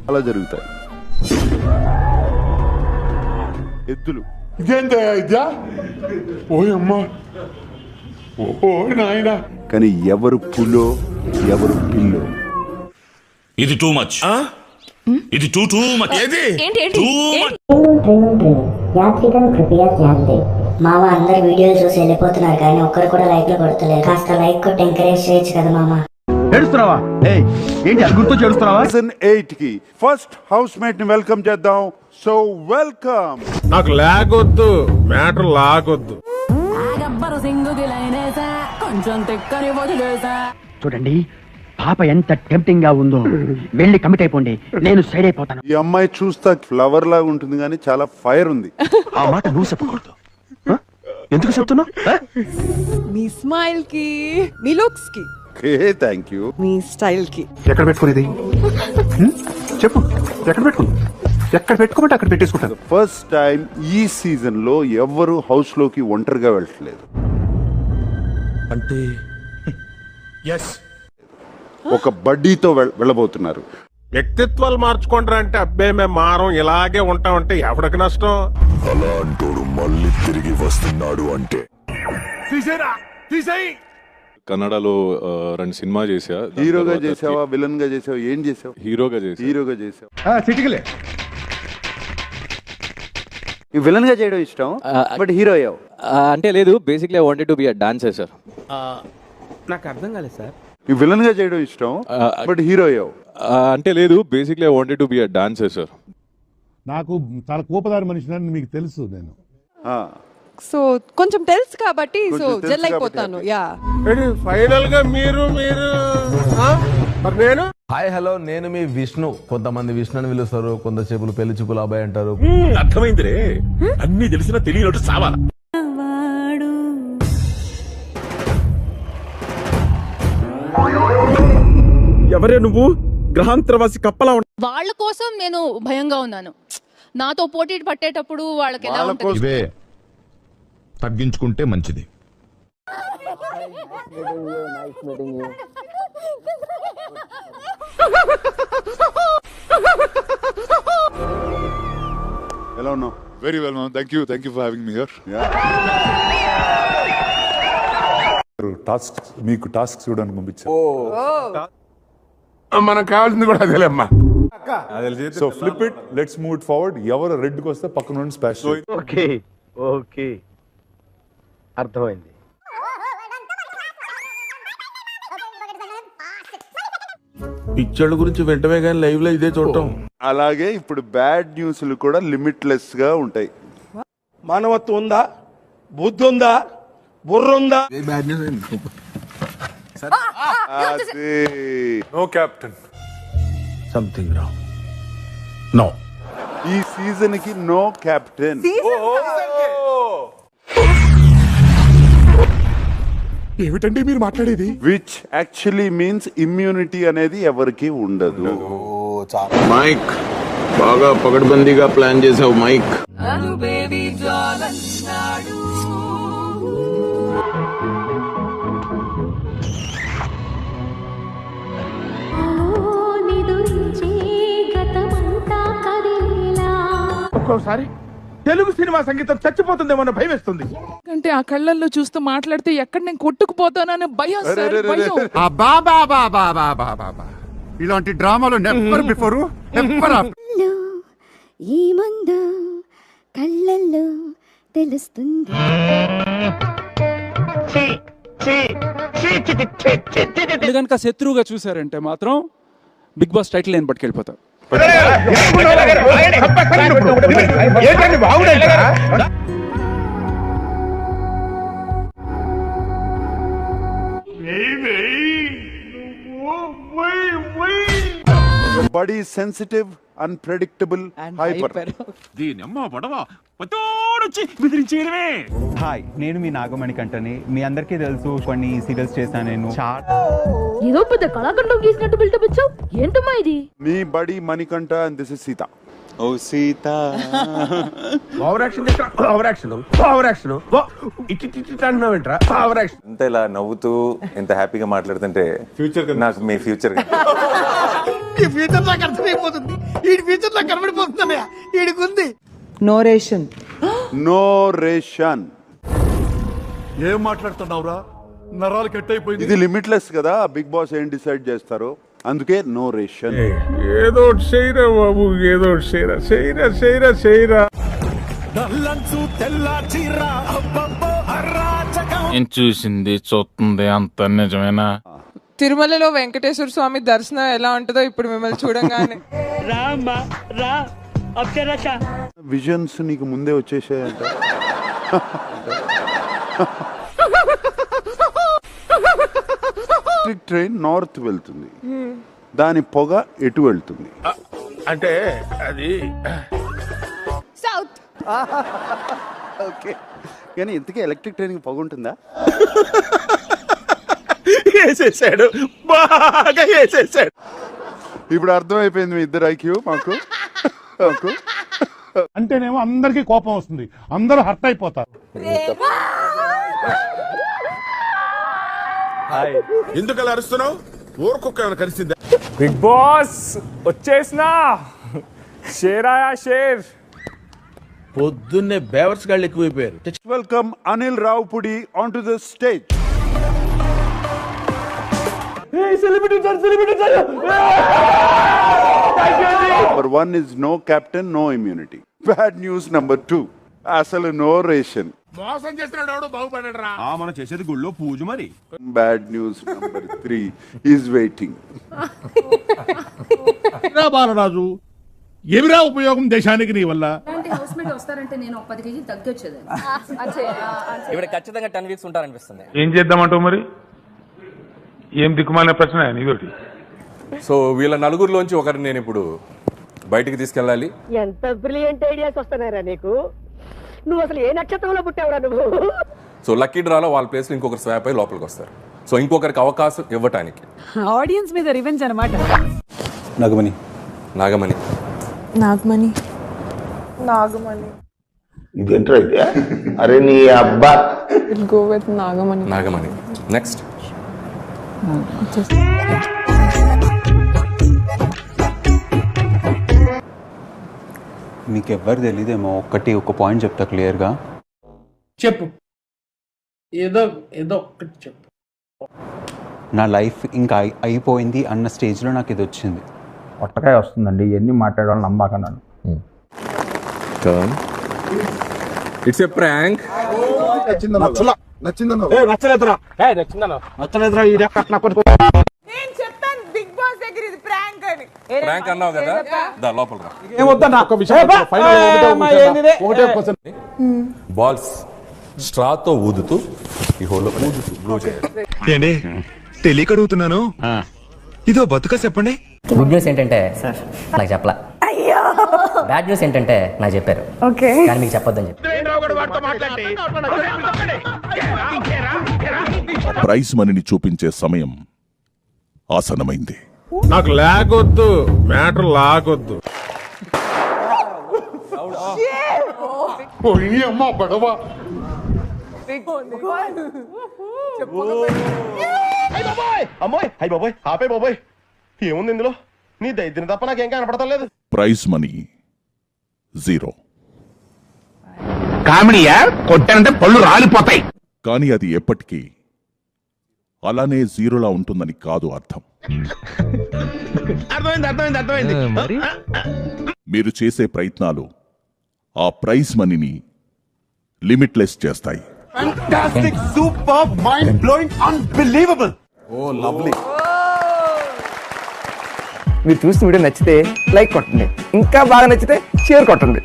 అలా జరుగుతాయి. ఎద్దులు ఇదేంటా ఓయమ్మా ఓ నాయన. కానీ ఎవరు పులో ఎవరు పిల్లో ఇది టూ మచ్. ఇది టూ మచ్. యాత్రికను కృపయా ధ్యాన్ దే. మామ అందరు వీడియోలు చూసి వెళ్ళిపోతున్నారు కానీ ఒక్కరు కూడా లైక్ లో కొడతలేరు. కాస్త లైక్ కొట్టి ఎంకరేజ్ చేయొచ్చు కదా మామ. ఏడుస్తున్నావా? ఏంటి అది గుర్తు చేడుస్తున్నావా? సీజన్ 8 కి ఫస్ట్ హౌస్ మేట్ ని వెల్కమ్ చేద్దాం. So welcome. నాకు లాగొద్దు, మ్యాటర్ లాగొద్దు. చూడండి పాప ఎంత టెంప్టింగ్ గా ఉందో. వెళ్ళి కమిట్ అయిపోండి, నేను సైడ్ అయిపోతాను. ఈ అమ్మాయి చూస్తా ఫ్లవర్ లాగా ఉంటుంది కానీ చాలా ఫైర్ ఉంది. ఆ మాట నువ్వు చెప్పకూడదు. ఎందుకు చెప్తున్నావు? మీ స్మైల్ కి, మీ లుక్స్ కి, థ్యాంక్ యూ. మీ స్టైల్ కి. ఎక్కడ పెట్టుకునేది చెప్పు. ఎక్కడ పెట్టుకోమంటే అక్కడ పెట్టేసుకుంటాను. ఫస్ట్ టైం ఈ సీజన్ లో ఎవరు హౌస్ లోకి ఒంటరిగా వెళ్ళట్లేదు. అంటే ఒక బడ్డీతో వెళ్ళబోతున్నారు. వ్యక్తిత్వాలు మార్చుకుంటారా అంటే అబ్బాయి మేము మారం ఇలాగే ఉంటామంటే ఎవరికి నష్టం? అలాంటోడు మళ్ళీ తిరిగి వస్తున్నాడు అంటే కన్నడలో 2 సినిమా చేసా. హీరోగా చేసావా, విలన్ గా చేసావా, ఏం చేసావు? హీరోగా చేసావు. ఈ విలన్ గా చేయడం ఇష్టం, బట్ హీరో అయ్యావు అంటే లేదు. Basically I wanted to be a dancer sir. నాకు అర్థం కాలేదు సార్. ఈ విలన్ గా చేయడం ఇష్టం, బట్ హీరో అయ్యావు అంటే లేదు. Basically I wanted to be a dancer sir. నాకు చాలా కోపదారి మనిషిని మీకు తెలుసు. నేను సో కొంచెం తెలుసు కాబట్టి సో జెల్ అయిపోతాను. యా ఫైనల్ గా మీరు మరి నేను హాయ్ హలో, నేను మీ విష్ణు. కొంతమంది విష్ణు అని పిలుస్తారు, కొంతసేపులు పెళ్లి చూపులు అబ్బాయి అంటారు. అర్థమైందిరే, అన్ని తెలిసినా తెలియనట్టు సావాలా. ఎవరే నువ్వు? గ్రహాంతరవాసి కప్పలా. వాళ్ళ కోసం నేను భయంగా ఉన్నాను. నాతో పోటీ పట్టేటప్పుడు వాళ్ళకి ఎలా ఉంటుంది? ఇవే తగ్గించుకుంటే మంచిది. ఎలా ఉన్నావు? Very well ma'am, thank you for having me here. మీకు టాస్క్ చూడడానికి పంపించారు. మనకు కావాల్సింది కూడా అదేలేమ్మా. So flip it, let's move it forward. ఎవరు రెడ్ కి వస్తే పక్కన నుండి స్పాష్. ఓకే అర్థమైంది. పిక్చర్ల గురించి వెంటనే కానీ లైవ్ లో ఇదే చూడటం. అలాగే ఇప్పుడు బ్యాడ్ న్యూస్లు కూడా లిమిట్లెస్ గా ఉంటాయి. మానవత్వం ఉందా? బుద్ధి ఉందా? బుర్ర ఉందా? No captain, something wrong. No, ఈ సీజన్ కి నో కెప్టెన్. ఏమిటండి మీరు మాట్లాడేది? విచ్ యాక్చువల్లీ మీన్స్ ఇమ్యూనిటీ అనేది ఎవరికి ఉండదు. మైక్ బాగా పకడ్బందీగా ప్లాన్ చేసావు మైక్. ఒక్కోసారి తెలుగు సినిమా సంగీతం చచ్చిపోతుందేమో భయం వేస్తుంది. అంటే ఆ కళ్ళల్లో చూస్తూ మాట్లాడితే ఎక్కడ నేను కొట్టుకుపోతానని భయం సార్, భయం. ఇలాంటి డ్రామాలు నెవర్ బిఫోర్ నెవర్ ఆఫ్టర్. ఈ మందు కళ్ళల్లో తెలుస్తుంది. కనుక శత్రువుగా చూసారంటే మాత్రం బిగ్ బాస్ టైటిల్ నేను పట్టుకెళ్ళిపోతా. Body is sensitive, unpredictable, and hyper. Hi, నేను మీ నాగమణి కంటని. మీ అందరికీ తెలుసు, కొన్ని సీరియల్స్ చేశాను నేను. ఏదో పెద్ద కళాఖండం గీసినట్టు బిల్డప్ ఇచ్చావు. ఏంటమ్మా ఇది? Me buddy Manikanta and this is Sita. ఓ Sita over action over action over action ఇటు అంటున్నావు ఏంట్రా ఓవర్ యాక్షన్. అంత ఇలా నవ్వుతూ ఎంత హ్యాపీగా మాట్లాడుతుంటే ఫ్యూచర్ నాకు మీ ఫ్యూచర్ ఈ ఫ్యూచర్ నాకు అర్థమైపోతుంది, ఈ ఫ్యూచర్ నాకు కనబడిపోతుందన్నయ్య, ఈడికుంది. నోరేషన్. నోరేషన్. ఏం మాట్లాడుతున్నావురా, నరాలు కట్ అయిపోయింది. ఇది లిమిట్లెస్ కదా, బిగ్ బాస్ ఏం డిసైడ్ చేస్తారు, అందుకే నోరేషన్. ఏదో ఒకటి చేయరా బాబు, ఏదో ఒకటి చేయరా, చేయరా చేయరా చేయరా. నేను చూసింది చూస్తుంది అంత నిజమేనా? తిరుమలలో వెంకటేశ్వర స్వామి దర్శనం ఎలా ఉంటుందో ఇప్పుడు మిమ్మల్ని చూడంగానే. విజన్స్ నీకు ముందే వచ్చేసాయంట. ఎలక్ట్రిక్ ట్రైన్ నార్త్ వెళ్తుంది, దాని పొగ ఎటు వెళ్తుంది? అంటే అది సౌత్. ఓకే, కానీ ఇంతకీ ఎలక్ట్రిక్ ట్రైన్ పొగ ఉంటుందా? వేసేసాడు, బాగా వేసేసాడు. ఇప్పుడు అర్థమైపోయింది మీ ఇద్దరు ఐక్యూ మాకు. అంటేనేమో అందరికీ కోపం వస్తుంది, అందరూ హర్ట్ అయిపోతారు. ఎందుకు అలా అరుస్తున్నావు? ఊరుకొక్క కలిసిందా? బిగ్ బాస్ వచ్చేసినా, షేరాయా షేర్. పొద్దున్నే బేవర్స్ గాళ్ళు ఎక్కువైపోయారు. Welcome Anil Ravipudi on to the stage. Number 1 is no captain, no immunity. Bad news number 2, అసలు నో రేషన్. మోసం చేస్తున్నాడు బాగుపడ్డాడు రా. మనం చేసేది గుళ్ళో పూజ మరి. Bad news number 3 is waiting. Balaraju, ఏమిరా ఉపయోగం దేశానికి నీ వల్ల? వస్తారంటే నేను 10 కేజీలు తగ్గొచ్చేది. ఇక్కడ ఖచ్చితంగా 10 వీక్స్ ఉంటారనిపిస్తుంది. ఏం చేద్దామంటావు మరి? ఏం దిక్కుమాలిన ప్రశ్న ఇదొకటి. సో వీళ్ళ నలుగురిలోంచి ఒకరిని నేను ఇప్పుడు బయటికి తీసుకెళ్ళాలి. ఎంత బ్రిలియంట్ ఐడియాస్ వస్తున్నారా నీకు? నువ్వు అసలు ఏ నక్షత్రంలో పుట్టావురా నువ్వు? సో లక్కీ డ్రాలో వాళ్ళ ప్లేస్ లో ఇంకొకరు స్వాప్ అయి లోపలికి వస్తారు. సో ఇంకొకరికి అవకాశం ఇవ్వటానికి. ఆడియన్స్ మీద రివెంజ్ అన్నమాట. నాగమణి నాగమణి నాగమణి నాగమణి. ఇదేంట్రా ఇది? అరే నీ అబ్బా. Go with Nagamani. Nagamani. Next మీకు ఎవ్వరు తెలీదేమో, ఒక పాయింట్ చెప్తా క్లియర్గా. చెప్పు, ఏదో ఒక్కటి చెప్పు. నా లైఫ్ ఇంకా అయిపోయింది అన్న స్టేజ్లో నాకు ఇది వచ్చింది. పొట్టకాయ వస్తుందండి, ఎన్ని మాట్లాడాలని నమ్మకన్నాను. It's a prank. నచ్చలేదురా ఇది బిగ్ బాస్ దగ్గర ఇది ప్రాంక్ అని. ప్రాంక్ అన్నావు కదా, దా లోపల రా. బాల్స్ స్ట్రాతో ఊదుతూ ఈ హోల్లో బ్లూ చేయాలి. తెలియక అడుగుతున్నాను, ఇదో బతుక చెప్పండి. గుడ్ న్యూస్ ఏంటంటే నాకు చెప్పలా, బ్యాడ్ న్యూస్ ఏంటంటే నాకు చెప్పారు, కానీ మీకు చెప్పొద్దని చెప్పి. ప్రైజ్ మనీని చూపించే సమయం ఆసనమైంది. నాకు లాగొద్దు, మ్యాటర్ లాగొద్దు. అమ్మోయ్ హై బాబోయ్, ఆపే బాబోయ్, ఏముంది ఇందులో? నీ దైద్యం తప్ప నాకేం కనపడతా లేదు. Prize money 0. కామెడీయా? కొట్టానంటే పళ్ళు రాలిపోతాయి. కానీ అది ఎప్పటికీ అలానే 0లా ఉంటుందని కాదు అర్థం. అర్థమైంది. మీరు చేసే ప్రయత్నాలు ఆ ప్రైజ్ మనీని లిమిట్లెస్ చేస్తాయి. Oh lovely. మీరు చూసిన వీడియో నచ్చితే లైక్ కొట్టండి, ఇంకా బాగా నచ్చితే షేర్ కొట్టండి.